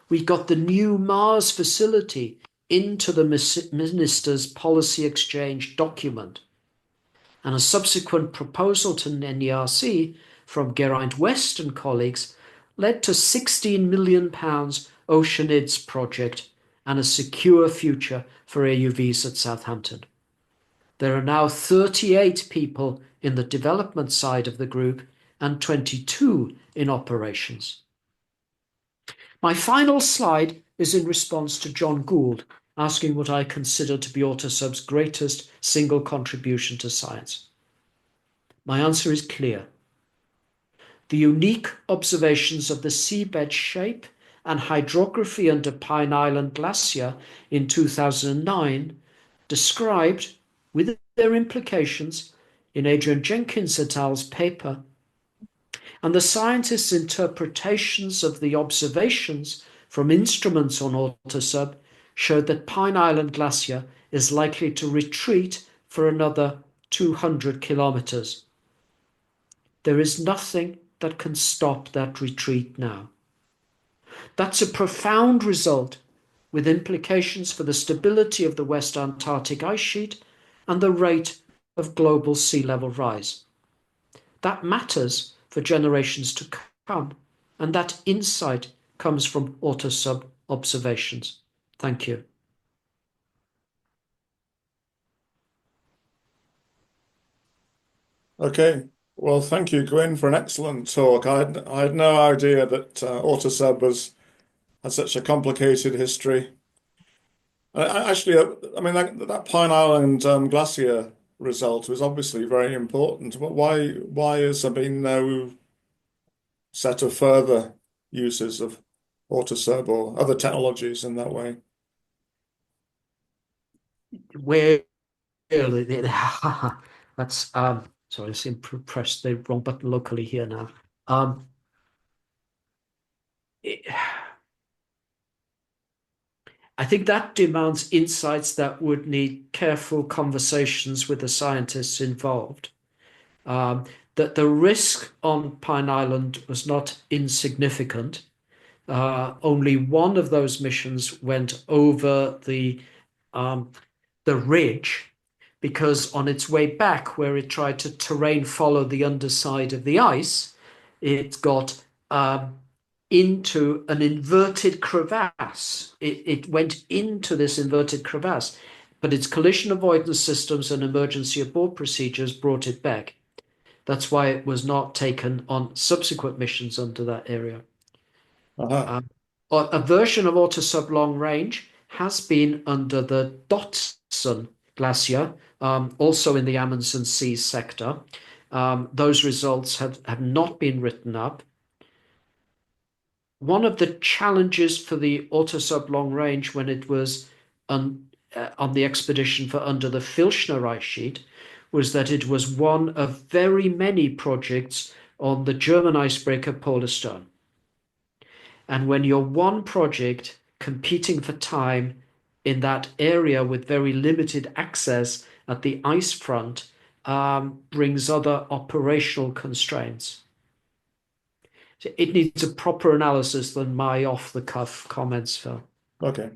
we got the new Mars facility into the Minister's Policy Exchange document. And a subsequent proposal to NERC from Geraint West and colleagues led to £16 million Oceanids project and a secure future for AUVs at Southampton. There are now 38 people in the development side of the group and 22 in operations. My final slide is in response to John Gould asking what I consider to be Autosub's greatest single contribution to science. My answer is clear. The unique observations of the seabed shape and hydrography under Pine Island Glacier in 2009, described, with their implications, in Adrian Jenkins et al.'s paper, and the scientists' interpretations of the observations from instruments on Autosub showed that Pine Island Glacier is likely to retreat for another 200 kilometers. There is nothing that can stop that retreat now. That's a profound result with implications for the stability of the West Antarctic ice sheet and the rate of global sea level rise. That matters for generations to come, and that insight comes from Autosub observations. Thank you. Okay, well, thank you, Gwyn, for an excellent talk. I had no idea that Autosub was had such a complicated history. Actually, I mean that Pine Island glacier result was obviously very important. But why has there been no set of further uses of Autosub or other technologies in that way? Where that's sorry, I seem to press the wrong button locally here now. Um, it- I think that demands insights that would need careful conversations with the scientists involved. Um, that the risk on Pine Island was not insignificant. Only one of those missions went over um, the ridge because on its way back, where it tried to terrain follow the underside of the ice, it got into an inverted crevasse. It went into this inverted crevasse, but its collision avoidance systems and emergency abort procedures brought it back. That's why it was not taken on subsequent missions under that area. Aha. Uh, a version of Autosub Long Range has been under the Dotson Glacier, also in the Amundsen Sea sector. Those results have not been written up. One of the challenges for the Autosub Long Range when it was on the expedition for under the Filchner ice sheet was that it was one of very many projects on the German icebreaker Polarstern. And when you're one project competing for time in that area with very limited access at the ice front, brings other operational constraints. So it needs a proper analysis than my off-the-cuff comments, Phil. Okay.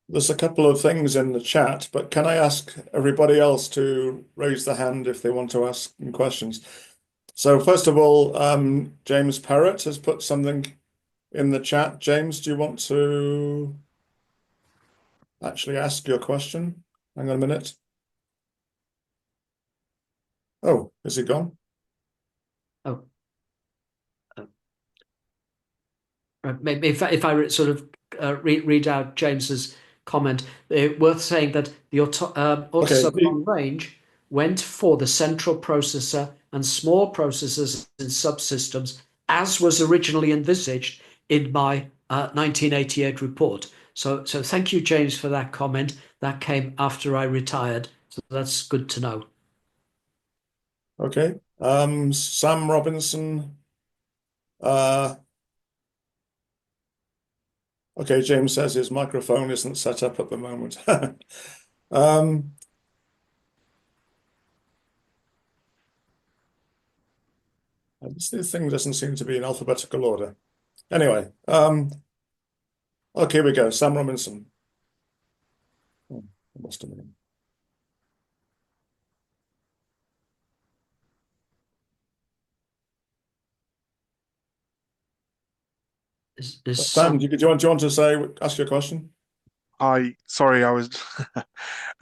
There's a couple of things in the chat, but can I ask everybody else to raise their hand if they want to ask questions? So first of all, James Parrott has put something in the chat. James, do you want to actually ask your question? Hang on a minute. Oh, is he gone? Oh, maybe if I sort of read out James's comment, worth saying that the Okay. Autosub Long Range went for the central processor and small processors in subsystems, as was originally envisaged in my 1988 report. So thank you, James, for that comment. That came after I retired, so that's good to know. Okay. Sam Robinson. Uh, okay, James says his microphone isn't set up at the moment. Um, this thing doesn't seem to be in alphabetical order. Anyway, okay, here we go. Sam Robinson. Oh, I lost a minute. Is Sam, Sam? do you want to say ask your question? Sorry, I was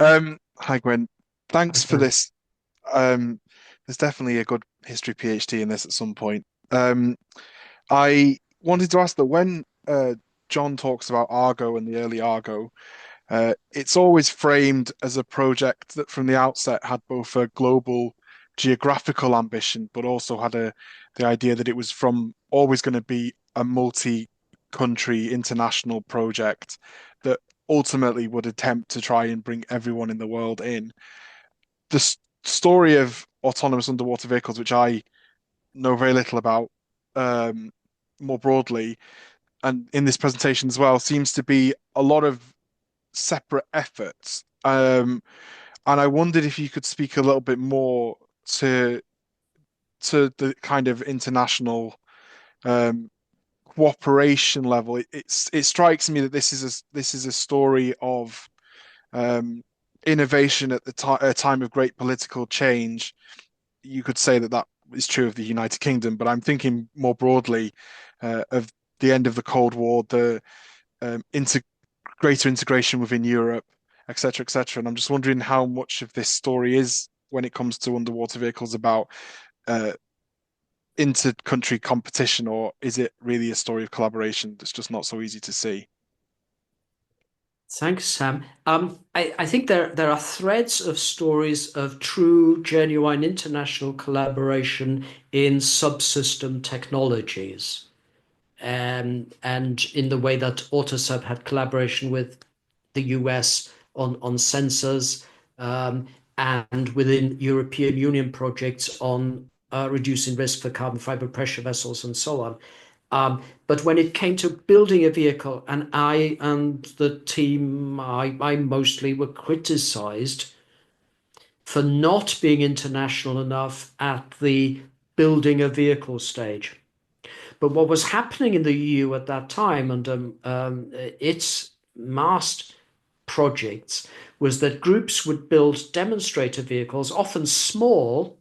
hi Gwen. Thanks for Okay. this. There's definitely a good history PhD in this at some point. I wanted to ask that when John talks about Argo and the early Argo, it's always framed as a project that from the outset had both a global geographical ambition, but also had the idea that it was from always going to be a multi-country international project that ultimately would attempt to try and bring everyone in the world in. The story of autonomous underwater vehicles, which I know very little about, um, more broadly, and in this presentation as well, seems to be a lot of separate efforts. And I wondered if you could speak a little bit more to the kind of international um, cooperation level. It strikes me that this is a story of um, innovation at a time of great political change. You could say that that is true of the United Kingdom, but I'm thinking more broadly of the end of the Cold War, the inter greater integration within Europe, etc., etc. And I'm just wondering how much of this story is, when it comes to underwater vehicles, about uh, inter-country competition, or is it really a story of collaboration that's just not so easy to see? Thanks, Sam. I think there are threads of stories of true, genuine international collaboration in subsystem technologies, and in the way that Autosub had collaboration with the US on sensors, and within European Union projects on reducing risk for carbon fiber pressure vessels and so on. But when it came to building a vehicle, and I and the team, I mostly were criticized for not being international enough at the building a vehicle stage. But what was happening in the EU at that time, and its mast projects, was that groups would build demonstrator vehicles, often small,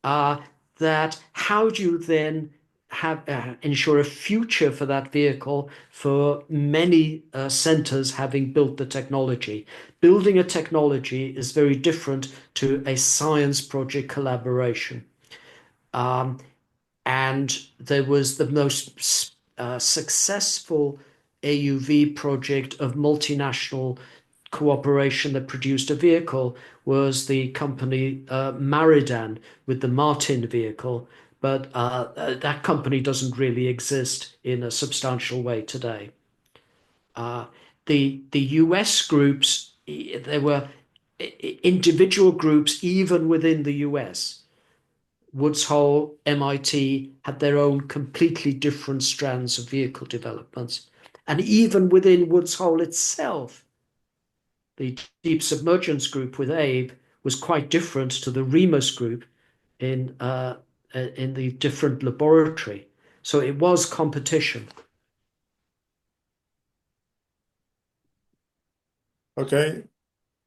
that how do you then have ensure a future for that vehicle for many centers having built the technology. Building a technology is very different to a science project collaboration. And there was the most successful AUV project of multinational cooperation that produced a vehicle was the company Maridan with the Martin vehicle, but that company doesn't really exist in a substantial way today. The US groups, there were individual groups even within the US. Woods Hole, MIT had their own completely different strands of vehicle developments. And even within Woods Hole itself, the Deep Submergence group with Abe was quite different to the Remus group in the different laboratory. So it was competition. Okay.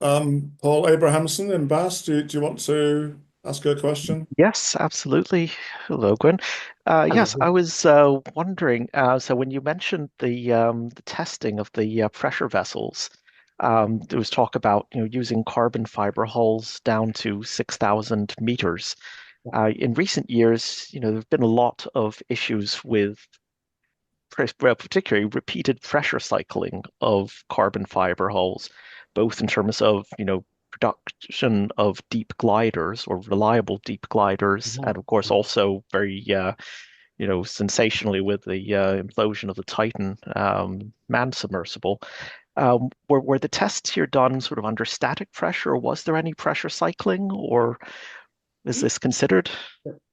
Paul Abrahamson in Bath, do you want to ask a question? Yes, absolutely. Hello, Gwyn. Yes, I Hello. was wondering. So when you mentioned the testing of the pressure vessels, there was talk about using carbon fiber hulls down to 6,000 meters. In recent years, there've been a lot of issues with well, particularly repeated pressure cycling of carbon fiber hulls, both in terms of, production of deep gliders or reliable deep gliders, and of course also very, sensationally with the implosion of the Titan manned submersible. Were the tests here done sort of under static pressure, or was there any pressure cycling, or is this considered?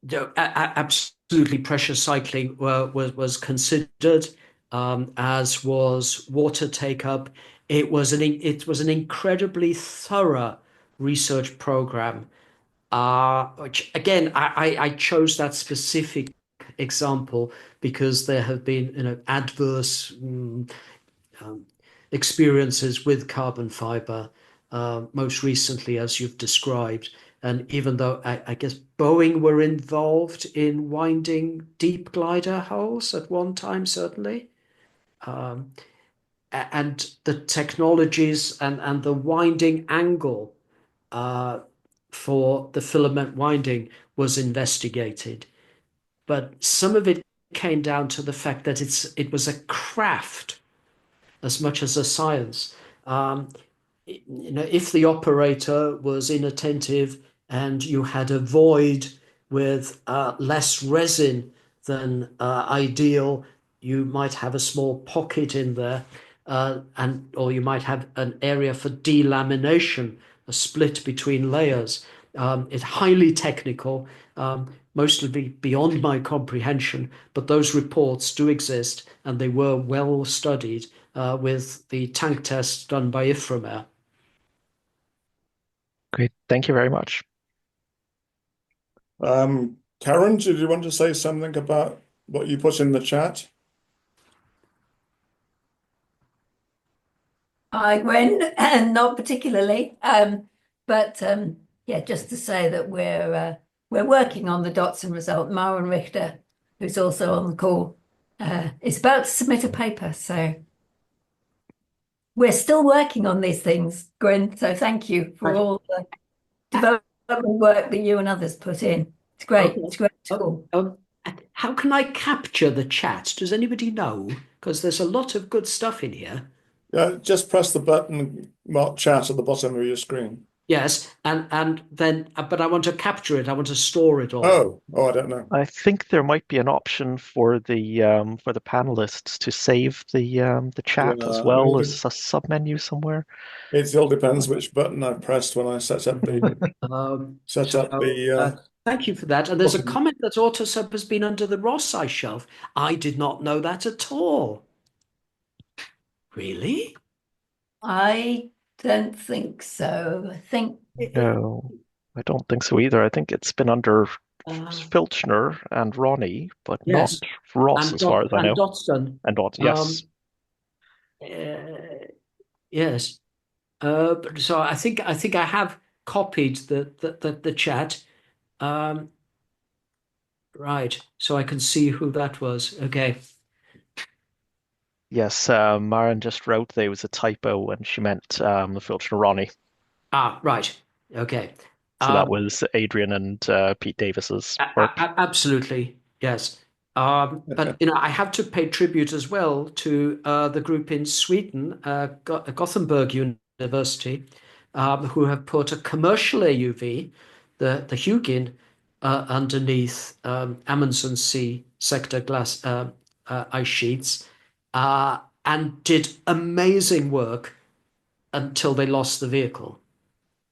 Absolutely, pressure cycling was considered, as was water take up. It was an incredibly thorough research program, which again I chose that specific example because there have been adverse experiences with carbon fiber, most recently, as you've described. And even though I guess Boeing were involved in winding deep glider hulls at one time, certainly. And the technologies and the winding angle for the filament winding was investigated. But some of it came down to the fact that it was a craft as much as a science. If the operator was inattentive and you had a void with less resin than ideal, you might have a small pocket in there, or you might have an area for delamination, a split between layers. It's highly technical, mostly beyond my comprehension, but those reports do exist and they were well studied with the tank tests done by Ifremer. Great, thank you very much. Karen, did you want to say something about what you put in the chat? Hi, Gwen. Not particularly, but yeah, just to say that we're working on the Dotson result. Maren Richter, who's also on the call, is about to submit a paper. So we're still working on these things, Gwen. So thank you for all the development work that you and others put in. It's great. Okay. It's great. Cool. how can I capture the chat? Does anybody know? Because there's a lot of good stuff in here. Just press the button marked chat at the bottom of your screen. Yes, and then, but I want to capture it. I want to store it all. Oh, I don't know. I think there might be an option for the panelists to save the chat Yeah, as I mean, well as a submenu somewhere. it all depends which button I pressed when I set up the Thank you for that. And there's a booking. comment that Autosub has been under the Rossai shelf. I did not know that at all. Really? I don't think so. I think No, I don't think so either. I think it's been under Filchner and Ronnie, but yes, not Ross, as far as I know. Dotson. And Dot, yes. Yes. So I think I have copied the chat. Right. So I can see who that was. Okay. Yes, Maren just wrote there was a typo and she meant the Filchner Ronnie. Ah, right. Okay. So that was Adrian and Pete Davis's work. Absolutely, yes. But I have to pay tribute as well to the group in Sweden, Gothenburg University, who have put a commercial AUV, the Hugin, underneath Amundsen Sea sector glass ice sheets, and did amazing work until they lost the vehicle.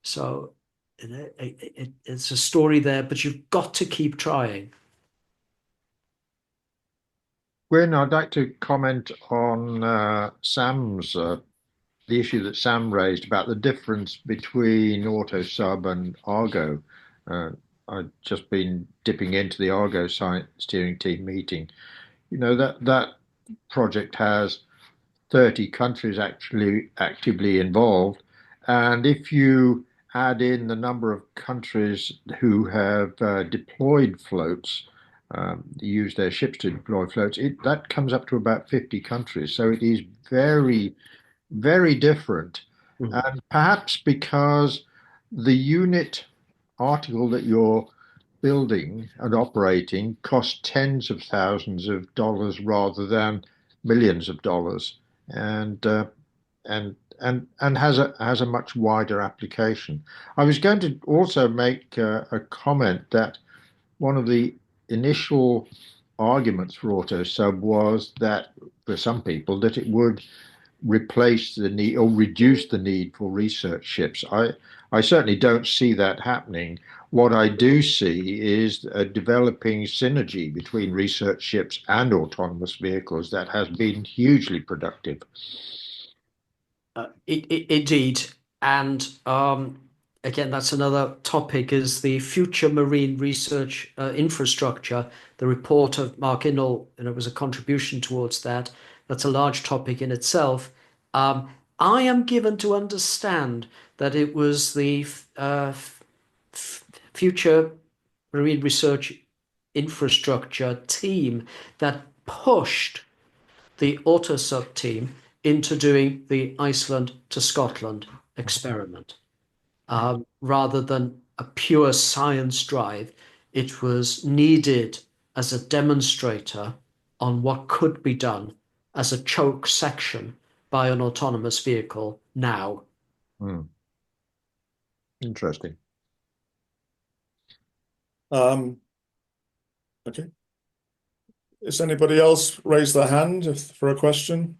So it's a story there, but you've got to keep trying. Gwyn, I'd like to comment on Sam's the issue that Sam raised about the difference between Autosub and Argo. I've just been dipping into the Argo site steering team meeting. That project has 30 countries actually actively involved, and if you add in the number of countries who have deployed floats, use their ships to deploy floats, that comes up to about 50 countries. So it is very, very different. And perhaps because the unit article that you're building and operating costs tens of thousands of dollars rather than millions of dollars, and has a much wider application. I was going to also make a comment that one of the initial arguments for Autosub was that for some people that it would replace the need or reduce the need for research ships. I certainly don't see that happening. What I do see is a developing synergy between research ships and autonomous vehicles that has been hugely productive. Indeed. And again, that's another topic, is the future marine research infrastructure. The report of Mark Innell, was a contribution towards that. That's a large topic in itself. I am given to understand that it was the future marine research infrastructure team that pushed the Autosub team into doing the Iceland to Scotland experiment. Rather than a pure science drive, it was needed as a demonstrator on what could be done as a choke section by an autonomous vehicle now. Interesting. Okay. Does anybody else raise their hand for a question?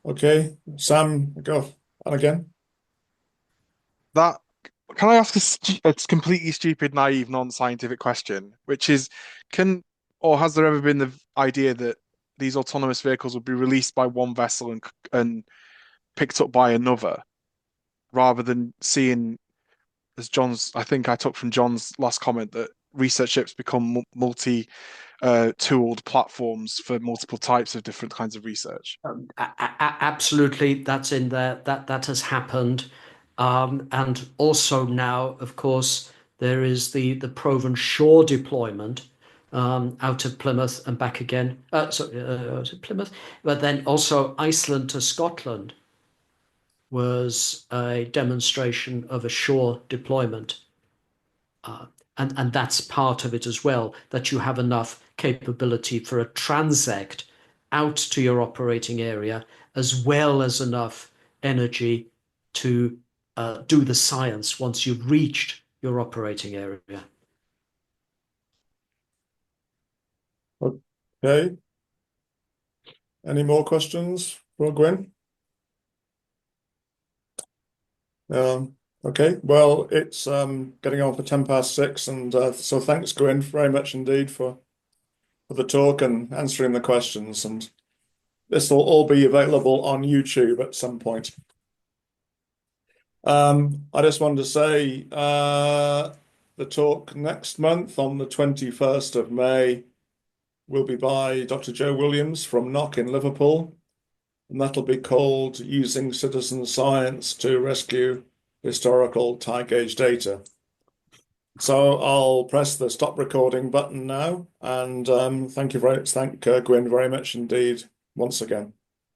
Okay, Sam, go on again. Can I ask a completely stupid, naive, non-scientific question, which is, has there ever been the idea that these autonomous vehicles would be released by one vessel and picked up by another, rather than seeing, as I think I took from John's last comment, that research ships become multi-tooled platforms for multiple types of different kinds of research? Absolutely, that's in there. That has happened. And also now, of course, there is the proven shore deployment out of Plymouth and back again. Sorry, Plymouth, but then also Iceland to Scotland was a demonstration of a shore deployment. And that's part of it as well, that you have enough capability for a transect out to your operating area, as well as enough energy to do the science once you've reached your operating area. Okay. Any more questions for Gwyn? Okay, well, it's getting on for 6:10, and so thanks, Gwyn, very much indeed for the talk and answering the questions. And this will all be available on YouTube at some point. I just wanted to say the talk next month on the 21st of May will be by Dr. Joe Williams from NOC in Liverpool, and that'll be called Using Citizen Science to Rescue Historical Tie Gauge Data. So I'll press the stop recording button now, and thank Gwyn very much indeed once again.